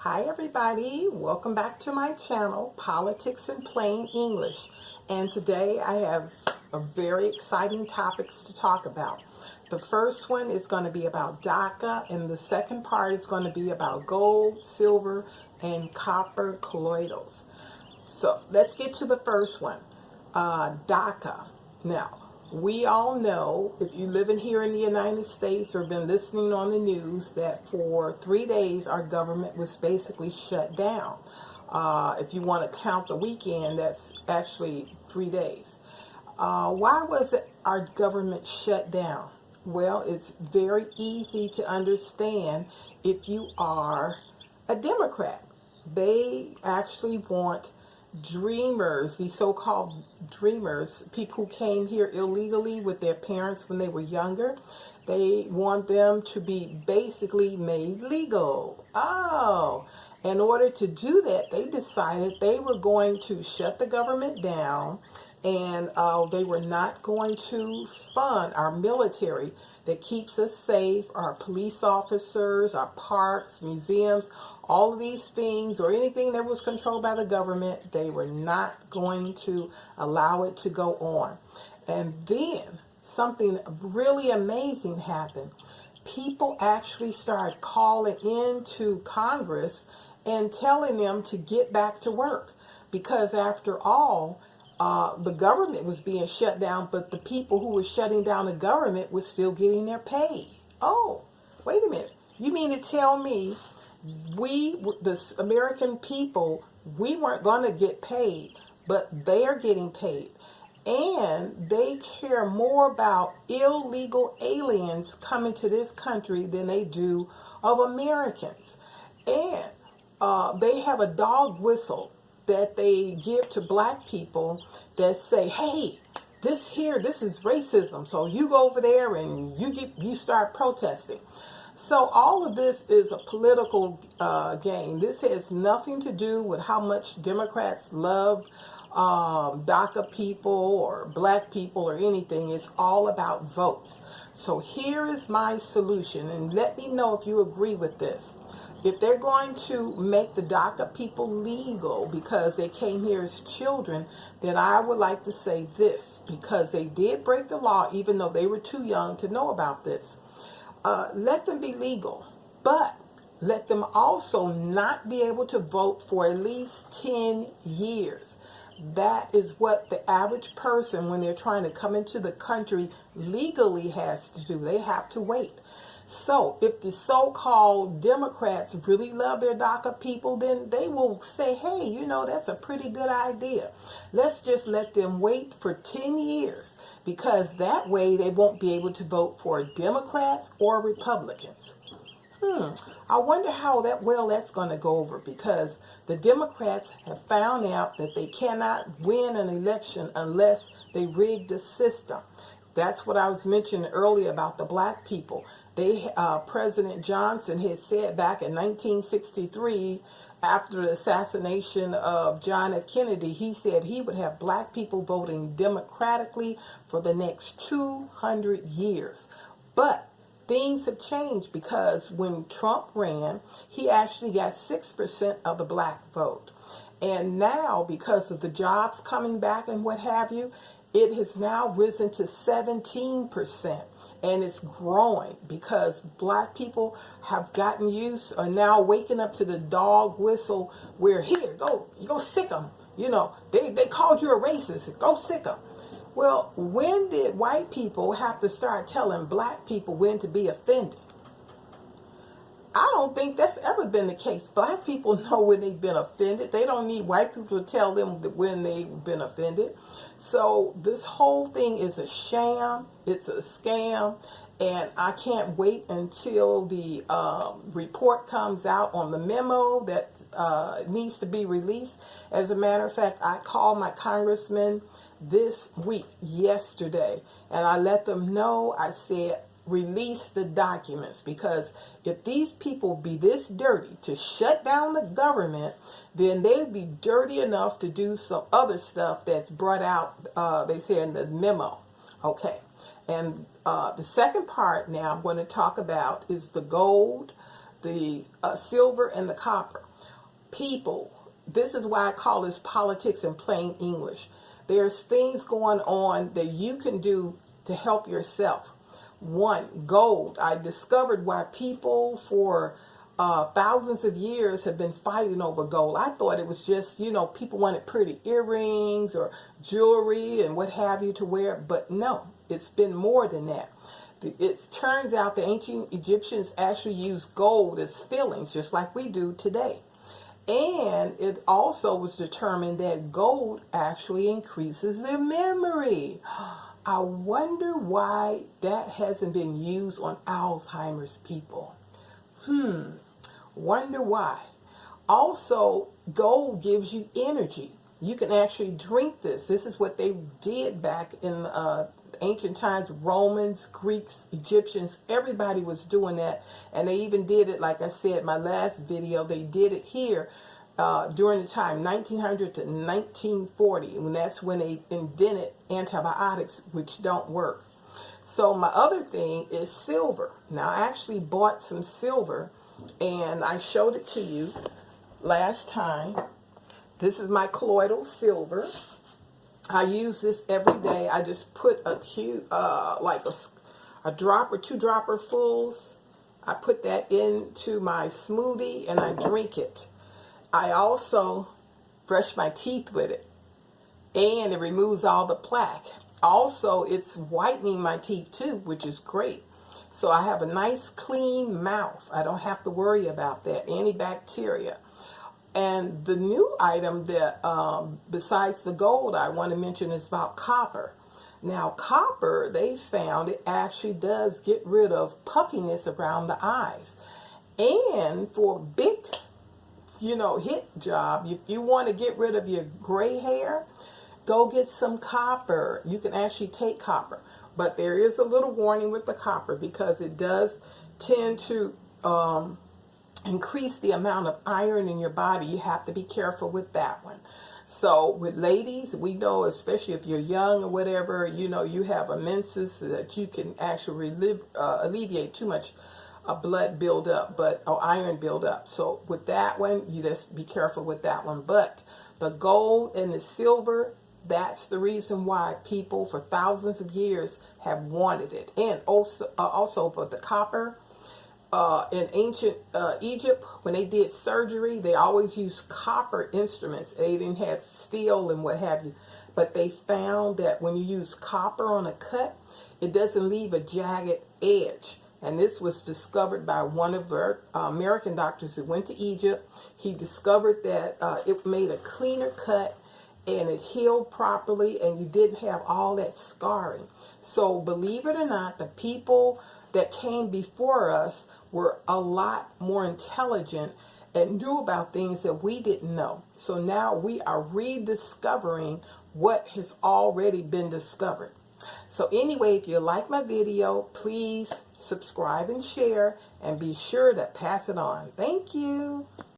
Hi everybody, welcome back to my channel, Politics in Plain English. And today I have a very exciting topics to talk about. The first one is going to be about Daca, and the second part is going to be about gold, silver, and copper colloidals. So let's get to the first one, Daca. Now, we all know, if you live in here in the United States or been listening on the news, that for 3 days our government was basically shut down. If you want to count the weekend, that's actually 3 days. Why was it our government shut down? Well, it's very easy to understand if you are a Democrat. They actually want dreamers, these so-called dreamers, people who came here illegally with their parents when they were younger. They want them to be basically made legal. Oh, in order to do that, they decided they were going to shut the government down, and they were not going to fund our military that keeps us safe, our police officers, our parks, museums, all of these things, or anything that was controlled by the government. They were not going to allow it to go on. And then something really amazing happened. People actually started calling into Congress and telling them to get back to work, because after all, the government was being shut down, but the people who were shutting down the government were still getting their pay. Oh, wait a minute. You mean to tell me the American people, we weren't going to get paid, but they're getting paid? And they care more about illegal aliens coming to this country than they do of Americans. And they have a dog whistle that they give to black people that say, hey, this is racism, so you go over there and you start protesting. So all of this is a political game. This has nothing to do with how much Democrats love DACA people or black people or anything. It's all about votes. So here is my solution, and let me know if you agree with this. If they're going to make the DACA people legal because they came here as children, then I would like to say this, because they did break the law even though they were too young to know about this. Let them be legal, but let them also not be able to vote for at least 10 years. That is what the average person, when they're trying to come into the country legally, has to do. They have to wait. So if the so-called Democrats really love their DACA people, then they will say, hey, that's a pretty good idea. Let's just let them wait for 10 years, because that way they won't be able to vote for Democrats or Republicans. I wonder how that's going to go over, because the Democrats have found out that they cannot win an election unless they rig the system. That's what I was mentioning earlier about the black people. President Johnson had said back in 1963, after the assassination of John F. Kennedy, he said he would have black people voting democratically for the next 200 years. But things have changed, because when Trump ran, he actually got 6% of the black vote. And now, because of the jobs coming back and what have you, it has now risen to 17%, and it's growing because black people have gotten are now waking up to the dog whistle where, here, go sick them. They called you a racist, go sick them. Well, when did white people have to start telling black people when to be offended? I don't think that's ever been the case. Black people know when they've been offended. They don't need white people to tell them when they've been offended. So this whole thing is a sham. It's a scam. And I can't wait until the report comes out on the memo that needs to be released. As a matter of fact, I called my congressman this week, yesterday, and I let them know, I said, release the documents, because if these people be this dirty to shut down the government, then they'd be dirty enough to do some other stuff that's brought out, they say in the memo. Okay, and the second part now I'm going to talk about is the gold, the silver, and the copper. people, this is why I call this politics in plain English. There's things going on that you can do to help yourself. One, gold. I discovered why people for thousands of years have been fighting over gold. I thought it was just, people wanted pretty earrings or jewelry and what have you to wear, but no, it's been more than that. It turns out the ancient Egyptians actually used gold as fillings, just like we do today. And it also was determined that gold actually increases their memory. I wonder why that hasn't been used on Alzheimer's people. Wonder why. Also, gold gives you energy. You can actually drink this. This is what they did back in ancient times. Romans, Greeks, Egyptians, everybody was doing that. And they even did it, like I said in my last video, they did it here during the time 1900 to 1940. And that's when they invented antibiotics, which don't work. So my other thing is silver. Now, I actually bought some silver, and I showed it to you last time. This is my colloidal silver. I use this every day. I just put a drop or 2 dropper fulls. I put that into my smoothie and I drink it. I also brush my teeth with it, and it removes all the plaque. Also, it's whitening my teeth too, which is great. So I have a nice clean mouth. I don't have to worry about that, antibacteria. And the new item that, besides the gold, I want to mention is about copper. Now, copper, they found it actually does get rid of puffiness around the eyes. And for a big, hit job, if you want to get rid of your gray hair, go get some copper. You can actually take copper. But there is a little warning with the copper because it does tend to increase the amount of iron in your body. You have to be careful with that one. So with ladies, we know, especially if you're young or whatever, you have a menses that you can actually alleviate too much blood buildup, or iron buildup. So with that one, you just be careful with that one. But the gold and the silver, that's the reason why people for thousands of years have wanted it. And also for the copper, in ancient Egypt, when they did surgery, they always used copper instruments. They didn't have steel and what have you. But they found that when you use copper on a cut, it doesn't leave a jagged edge. And this was discovered by one of our American doctors that went to Egypt. He discovered that it made a cleaner cut, and it healed properly, and you didn't have all that scarring. So believe it or not, the people that came before us were a lot more intelligent and knew about things that we didn't know. So now we are rediscovering what has already been discovered. So anyway, if you like my video, please subscribe and share, and be sure to pass it on. Thank you.